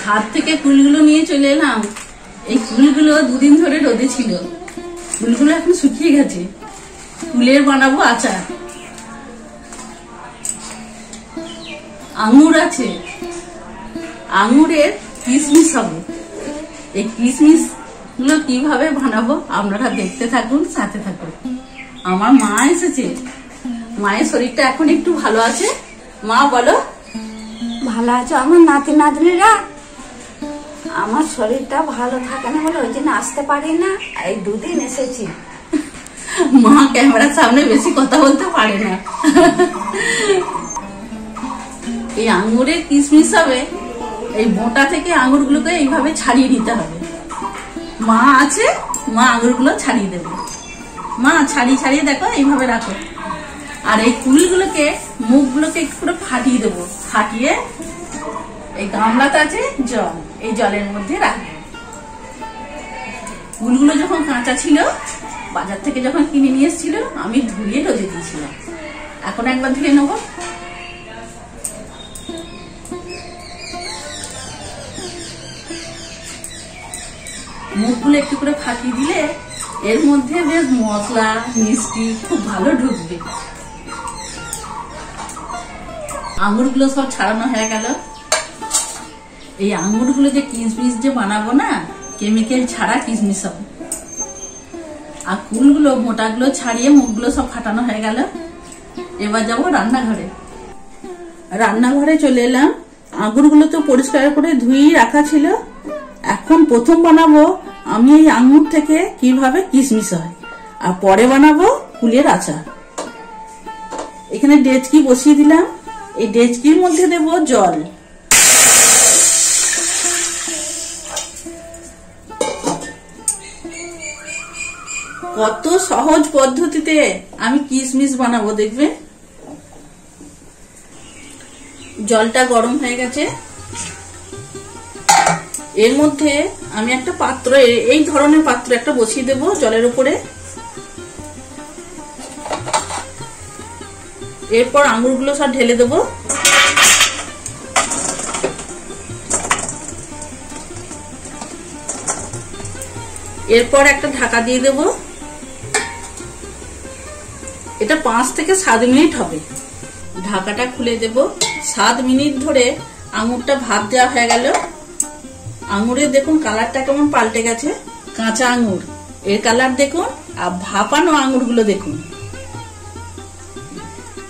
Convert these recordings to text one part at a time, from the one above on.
ছাদ থেকে কুলগুলো নিয়ে চলে এলাম। এই কুলগুলো দুদিন ধরে রোদে ছিল, কুলগুলো এখন শুকিয়ে গেছে। কুলের বানাবো আচার। আঙুর আছে, আঙুরের কিশমিশ হবে। এই কিশমিশ গুলো কিভাবে বানাবো আপনারা দেখতে থাকুন, সাথে থাকুন। আমার মা এসেছে, মায়ের শরীরটা এখন একটু ভালো আছে। মা বলো। ভালো আছো? আমার নাতি নাতনিরা আমার শরীরটা ভালো থাকে না বলে ওই জন্য আসতে পারি না, এই দুদিন এসেছি। মা ক্যামেরার সামনে বেশি কথা বলতে পারে না। এই আঙুরের কিশমিশ হবে। এই মোটা থেকে আঙুরগুলোকে এইভাবে ছাড়িয়ে নিতে হবে। মা আছে, মা আঙুরগুলো ছাড়িয়ে দেবে। মা ছাড়িয়ে ছাড়িয়ে দেখো, এইভাবে রাখো। আর এই কুলগুলোকে, মুখগুলোকে একটু করে ফাটিয়ে দেবো। ফাটিয়ে এই গামলাতে আছে জল, এই জলের মধ্যে রাখবো। কুলগুলো যখন কাঁচা ছিল, বাজার থেকে যখন কিনে নিয়ে এসেছিল, আমি ধুয়ে রোদে দিয়েছিলাম। এখন একবার ধুয়ে নেবো। মুখগুলো একটু করে ফাটিয়ে দিলে এর মধ্যে বেশ মশলা মিষ্টি খুব ভালো ঢুকবে। আঙুরগুলো সব ছাড়ানো হয়ে গেল। এই আঙুরগুলো যে কিশমিশ যে বানাবো না, কেমিক্যাল ছাড়া কিশমিশ হবে। আর কুলগুলো মোটাগুলো ছাড়িয়ে মুখগুলো সব ফাটানো হয়ে গেল। এবার যাবো রান্নাঘরে। রান্নাঘরে চলে এলাম। আঙুরগুলো তো পরিষ্কার করে ধুয়ে রাখা ছিল। এখন প্রথম বানাবো আমি এই আঙুর থেকে কিভাবে কিশমিশ হয়, আর পরে বানাবো কুলের আচার। এখানে ডেচকি বসিয়ে দিলাম। এই ডেচকির মধ্যে দেব জল। কত সহজ পদ্ধতিতে আমি কিশমিশ বানাবো দেখবে। জলটা গরম হয়ে গেছে। এর মধ্যে আমি একটা পাত্র, এই ধরনের পাত্র একটা বসিয়ে দেব জলের উপরে। এরপর আঙুরগুলো সব ঢেলে দেব। এরপর একটা ঢাকা দিয়ে দেব। এটা 5 থেকে 7 মিনিট হবে। ঢাকাটা খুলে দেব। 7 মিনিট ধরে আঙুরটা ভাপ দেওয়া হয়ে গেল। আঙুরের দেখুন কালারটা কেমন পাল্টে গেছে। কাঁচা আঙুর এর কালার দেখুন, আর ভাপানো আঙুরগুলো দেখুন।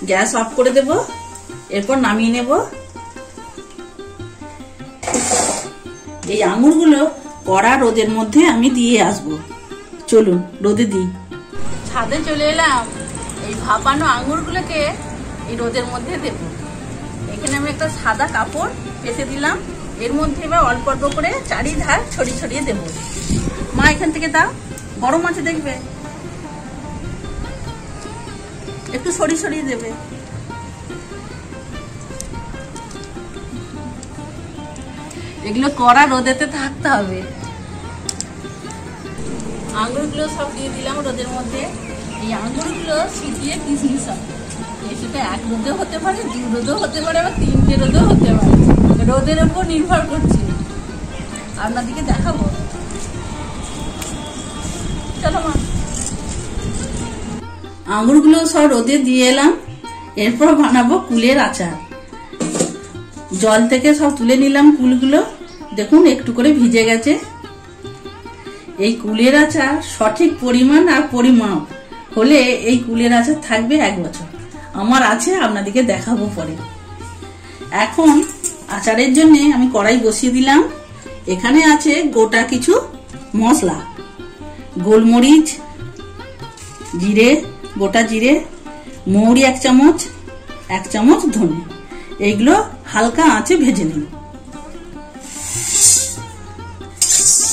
গ্যাস অফ করে দেব। এরপর নামিয়ে নেব। এই আঙুরগুলো কড়া রোদের মধ্যে আমি দিয়ে আসব। চলুন রোদে দিই। ছাদে চলে এলাম। এই ভাপানো আঙুরগুলোকে এই রোদের মধ্যে দেব। এখানে আমি একটা সাদা কাপড় পেতে দিলাম। এর মধ্যে এবার অল্প অল্প করে চারিধার ছড়িয়ে ছড়িয়ে দেব। মা এখান থেকে দাও, গরম আছে দেখবে, একটু ছড়িয়ে ছড়িয়ে দেবে। এগুলো কড়া রোদেতে থাকতে হবে। আঙুরগুলো সব দিয়ে দিলাম রোদের মধ্যে। এই আঙুরগুলো সিটিয়ে কিশমিশ হবে। সেটা 1 রোদেও হতে পারে, 2 রোদেও হতে পারে, আবার 3টে রোদেও হতে পারে। রোদের উপর নির্ভর করছে। আপনাদেরকে দেখাবো, চলো মা। আঙুরগুলো সব রোদে দিয়ে এলাম। এরপর বানাবো কুলের আচার। জল থেকে সব তুলে নিলাম কুলগুলো। দেখুন একটু করে ভিজে গেছে। এই কুলের আচার সঠিক পরিমাণ আর পরিমাপ হলে এই কুলের আচার থাকবে 1 বছর। আমার আছে, আপনাদেরকে দেখাবো পরে। এখন আচারের জন্য আমি কড়াই বসিয়ে দিলাম। এখানে আছে গোটা কিছু মশলা, গোলমরিচ, জিরে, গোটা জিরে, মৌরি 1 চামচ, 1 চামচ ধনে। এইগুলো হালকা আঁচে ভেজে নিন।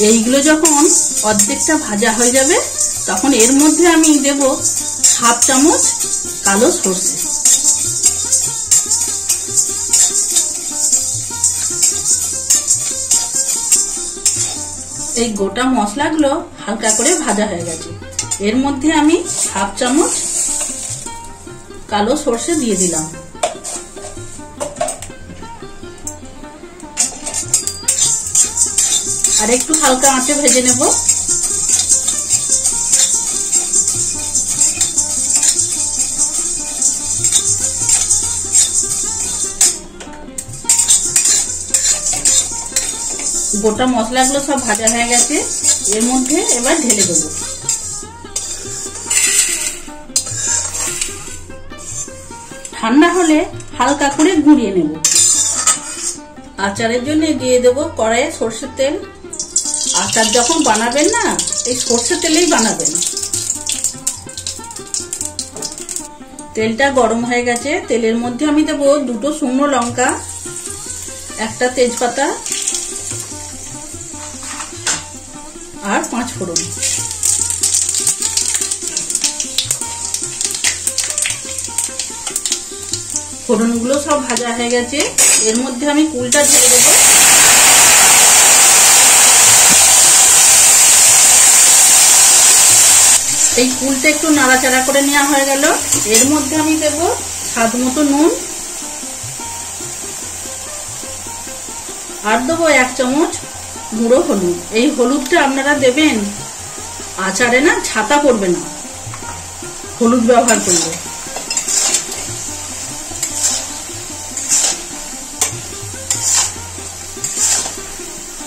এইগুলো যখন অর্ধেকটা ভাজা হয়ে যাবে, তখন এর মধ্যে আমি দেব 1/2 চামচ কালো সরষে। এই গোটা মশলাগুলো হালকা করে ভাজা হয়ে গেছে। এর মধ্যে আমি 1/2 চামচ কালো সরষে দিয়ে দিলাম। আর একটু হালকা আঁচে ভেজে নেব। গোটা মশলাগুলো সব ভাজা হয়ে গেছে, এর মধ্যে এবার ঢেলে দেবো। ঠান্ডা হলে হালকা করে গুঁড়িয়ে নেব। আচারের জন্য দিয়ে দেব কড়াইয়ে সরষের তেল। আচার যখন বানাবেন না, এই সরষের তেলেই বানাবেন। তেলটা গরম হয়ে গেছে, তেলের মধ্যে আমি দেব 2টো শুকনো লঙ্কা, একটা তেজপাতা আর 5 ফোড়ন। ফোড়নগুলো সব ভাজা হয়ে গেছে, এর মধ্যে আমি কুলটা ঢেলে দেব। এই কুলটা একটু নাড়াচাড়া করে নেওয়া হয়ে গেল, এর মধ্যে আমি দেব স্বাদ মতো নুন আর দেবো 1 চামচ গুঁড়ো হলুদ। এই হলুদটা আপনারা দেবেন, আচারে না ছাতা পড়বে না হলুদ ব্যবহার করলে।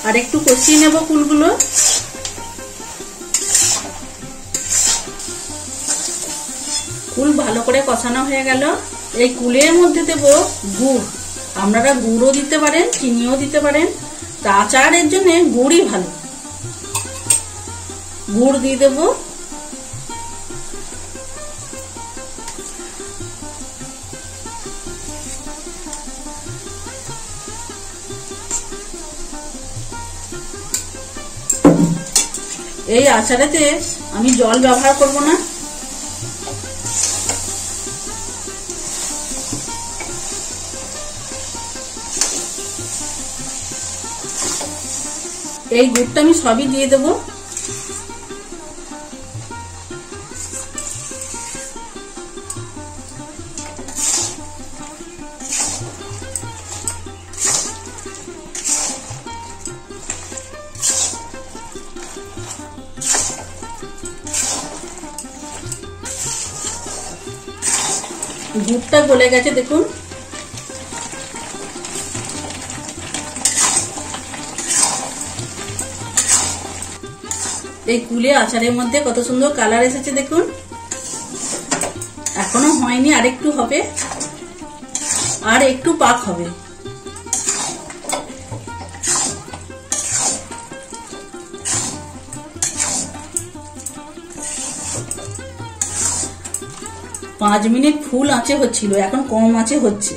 আর একটু কষিয়ে নেব কুলগুলো। কুল ভালো করে কষানো হয়ে গেল, এই কুলের মধ্যে দেব গুড়। আপনারা গুড়ও দিতে পারেন, চিনিও দিতে পারেন, তা আচারের জন্য গুড়ই ভালো। গুড় দিয়ে দেব। এই আচারেতে আমি জল ব্যবহার করব না। এই গুড়টা আমি সবই দিয়ে দেব। গুড়টা গলে গেছে দেখুন। এই কুলে আচারের মধ্যে কত সুন্দর কালার এসেছে দেখুন। এখনো হয়নি, আর একটু হবে, আর একটু পাক হবে। পাঁচ মিনিট ফুল আঁচে হচ্ছিল, এখন কম আঁচে হচ্ছে।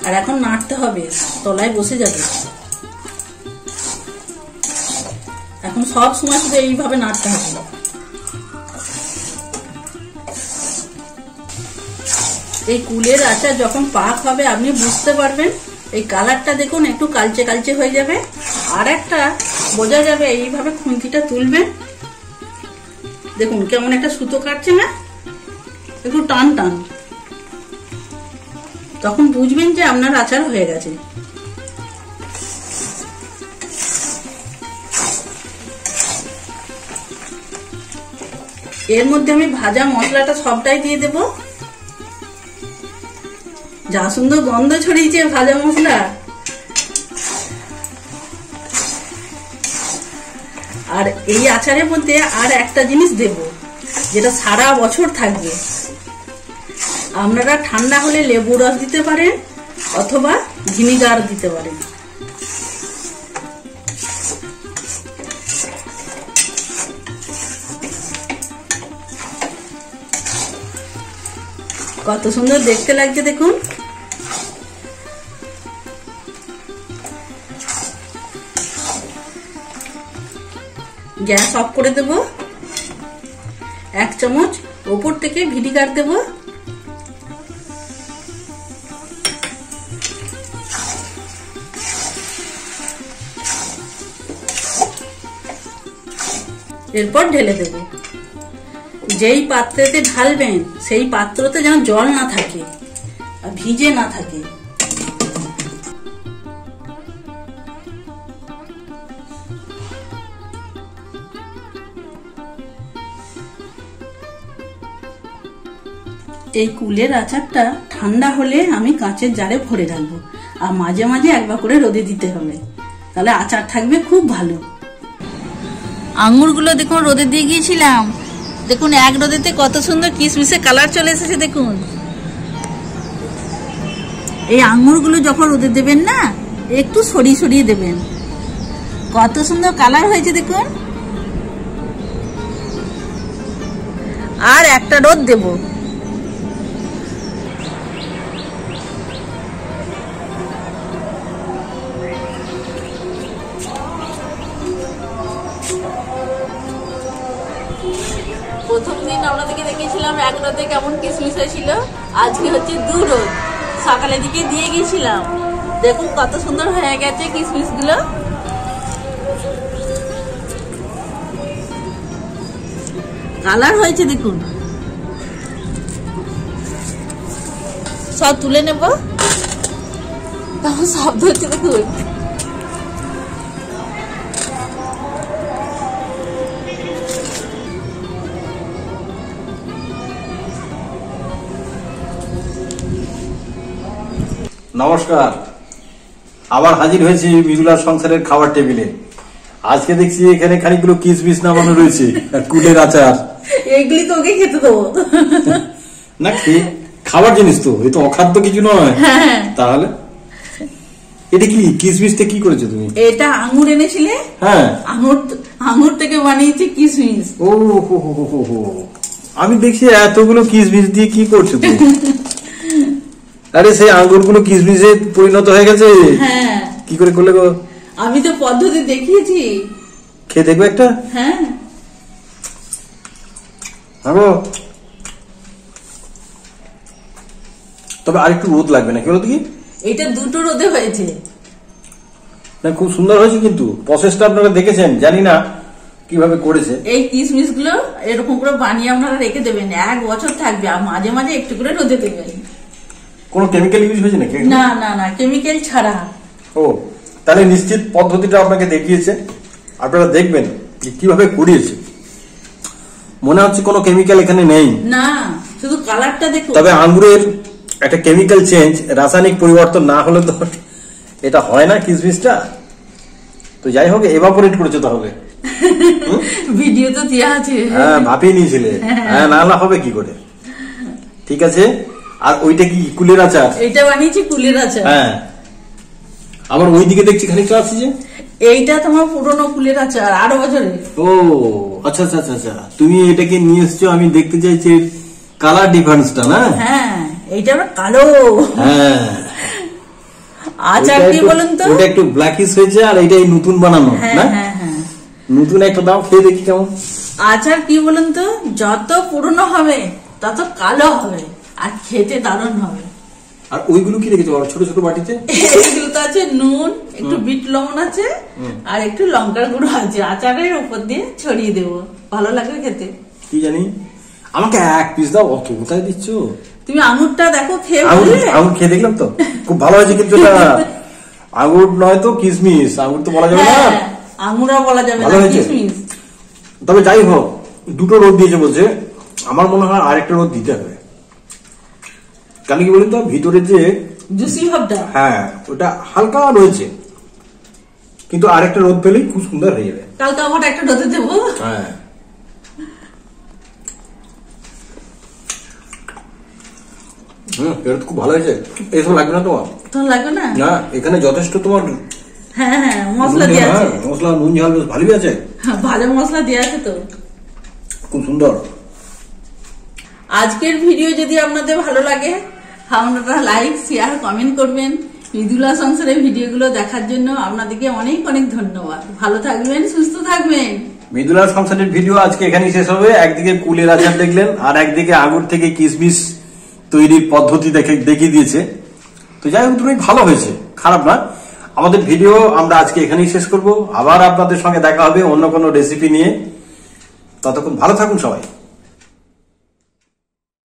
আর এখন নাড়তে হবে, তলায় বসে যাবে। এখন সব সময় শুধু এইভাবে নাড়তে হবে। এই কুলের আচার যখন পাক হবে আপনি বুঝতে পারবেন। এই কালারটা দেখুন একটু কালচে কালচে হয়ে যাবে। আর একটা বোঝা যাবে, এইভাবে খুন্তিটা তুলবেন, দেখুন কেমন একটা সুতো কাটছে না, একটু টান টান, তখন বুঝবেন যে আপনার আচার হয়ে গেছে। এর মধ্যে আমি ভাজা মশলাটা সবটাই দিয়ে দেব। যা সুন্দর গন্ধ ছড়িয়েছে ভাজা মশলা। আর এই আচারের মধ্যে আর একটা জিনিস দেব, যেটা সারা বছর থাকবে। আপনারা ঠান্ডা হলে লেবু রস দিতে পারেন অথবা ভিনিগার দিতে পারেন। কত সুন্দর দেখতে লাগছে দেখুন। গ্যাস অফ করে দেব। 1 চামচ উপর থেকে ভিনিগার দেব। এরপর ঢেলে দেব। যেই পাত্রেতে ঢালবেন সেই পাত্রতে যেন জল না থাকে, ভিজে না থাকে। এই কুলের আচারটা ঠান্ডা হলে আমি কাঁচের জারে ভরে রাখবো, আর মাঝে মাঝে একবার করে রোদে দিতে হবে, তাহলে আচার থাকবে খুব ভালো। আঙ্গুরগুলো দেখুন রোদে দিয়ে গিয়েছিলাম, দেখুন এক রোদেতে কত সুন্দর কিশমিশে কালার চলে এসেছে। দেখুন এই আঙ্গুরগুলো যখন রোদে দেবেন না, একটু সরিয়ে সরিয়ে দেবেন, কত সুন্দর কালার হয়েছে দেখুন। আর একটা রোদ দেব। প্রথম দিন আপনাদেরকে দেখিয়েছিলাম এক রোদে কেমন কিশমিশ হয়েছিল, আজকে হচ্ছে 2 রোদ, সকালের দিকে দিয়ে গিয়েছিলাম। দেখুন কত সুন্দর হয়ে গেছে কিশমিশ গুলো। কালার হয়েছে দেখুন। সব তুলে নেব, কেমন শব্দ হচ্ছে দেখুন। নমস্কার, আবার হাজির হয়েছি মৃদুলার সংসারের খাবার টেবিলে। আজকে দেখছি এখানে খানিকগুলো কিশমিশ নামানো রয়েছে, কুলের আচার। এগুলি তোকে খেতে দেবো না, খাবার জিনিস তো, এ তো অখাদ্য কিছু নয়। তাহলে এটা কি কিশমিশটা কি করেছো তুমি? এটা আঙ্গুর এনেছিলে? হ্যাঁ, আঙ্গুর থেকে বানিয়েছি কিশমিশ। ও হো হো হো হো, আমি দেখছি এতগুলো কিশমিশ দিয়ে কি করছো তুমি? আরে সেই আঙ্গুরগুলো কিশমিশে পরিণত হয়ে গেছে। হ্যাঁ, কি করে করলে গো? আমি তো পদ্ধতি দেখিয়েছি। খেয়ে দেখবো একটা? হ্যাঁ, তবে আরেকটু রোদ লাগবে না, কি বলো কি? এটা 2টো রোদে হয়েছে। না, খুব সুন্দর হয়েছে, কিন্তু প্রসেসটা আপনারা দেখেছেন, জানি না কিভাবে করেছে। এই কিশমিশ গুলো এরকম করে বানিয়ে আপনারা রেখে দেবেন, 1 বছর থাকবে, আর মাঝে মাঝে একটু করে রোদে দেবেন। কোনো কেমিক্যাল ইউজ হয়েছে নাকি? না না না, কেমিক্যাল ছাড়া। ও, তাহলে নিশ্চিত পদ্ধতিটা আপনাকে দেখিয়েছে, আপনারা দেখবেন কিভাবে করিয়েছে। মনে হচ্ছে কোনো কেমিক্যাল এখানে নেই। না, শুধু কালারটা দেখুন। তবে আঙ্গুরের একটা কেমিক্যাল চেঞ্জ, রাসায়নিক পরিবর্তন না হলে তো এটা হয় না কিশমিশটা। তো যাই হোক, এভাপোরেট করেছে তাহলে। ভিডিও তো দেয়া আছে। হ্যাঁ, ভাপিয়ে নিয়েছিলে। হ্যাঁ, না হবে কি করে? ঠিক আছে। আর ওইটা কি কুলের আচার? এইটা বানিয়েছি কুলের আচার। হ্যাঁ, আবার ওইদিকে দেখছি খানিকটা আছে যে, এইটা তোমার পুরনো কুলের আচার, 8 বছরের। ও আচ্ছা আচ্ছা আচ্ছা, তুমি এটাকে নিয়ে এসছো, আমি দেখতে চাইছি কালার ডিফারেন্সটা। না, হ্যাঁ, এইটা আবার কালো। হ্যাঁ, আচার কি বলুন তো, ওটা একটু ব্ল্যাকিশ হয়েছে, আর এইটাই নতুন বানানো। হ্যাঁ হ্যাঁ হ্যাঁ, নতুন একটা দাও, খেয়ে দেখি কেমন। আচার কি বলুন তো, যত পুরনো হবে তত কালো হবে, আর খেতে দারুণ হবে। আর ওইগুলো কি রেখেছো ছোট ছোট বাটিতে? এইগুলো তো আছে নুন, একটু বিট লবণ আছে, আর একটু লঙ্কার গুঁড়ো আছে, আচারের উপর দিয়ে ছড়িয়ে দেবো, ভালো লাগবে খেতে। কি জানি, আমাকে 1 পিস দাও। অত কোথায় দিচ্ছ তুমি? আঙুরটা দেখো, খেয়ে আঙুর খেয়ে দেখলাম তো, খুব ভালো হয়েছে, কিন্তু এটা আঙুর নয় তো কিশমিশ, আঙুর তো বলা যাবে না। আঙুরা বলা যাবে না, কিশমিশ। তবে যাই হোক, 2টো রোদ দিয়েছে বলছে, আমার মনে হয় আরেকটা রোদ দিতে হবে। কেন কি বলুন তো, ভিতরে যে জুসি ভাবটা, হ্যাঁ, ওটা হালকা রয়েছে, কিন্তু আরেকটা রোদ পেলেই খুব সুন্দর হয়ে যাবে। কালকে আবার একটা রোদে দেবো। হ্যাঁ, এটা খুব ভালো হয়েছে। এসব লাগবে না তোমার? তোমার লাগবে না? না, এখানে যথেষ্ট তোমার হ্যাঁ হ্যাঁ মশলা দেওয়া আছে, মশলা নুন ঝাল ভালোই আছে, ভালো মশলা দেওয়া আছে তো, খুব সুন্দর। আজকের ভিডিও যদি আপনাদের ভালো লাগে, আপনারা লাইক শেয়ার কমেন্ট করবেন। মৃদুলা সংসারের ভিডিওগুলো দেখার জন্য আপনাদেরকে অনেক অনেক ধন্যবাদ। ভালো থাকবেন, সুস্থ থাকবেন। মৃদুলা সংসারের ভিডিও আজকে এখানেই শেষ হবে। একদিকে কুলের আচার দেখলেন, আর একদিকে আঙুর থেকে কিশমিশ তৈরির পদ্ধতি দেখিয়ে দিয়েছে। তো যাই হোক, দুটোই ভালো হয়েছে, খারাপ না। আমাদের ভিডিও আমরা আজকে এখানেই শেষ করব। আবার আপনাদের সঙ্গে দেখা হবে অন্য কোনো রেসিপি নিয়ে। ততক্ষণ ভালো থাকুন সবাই।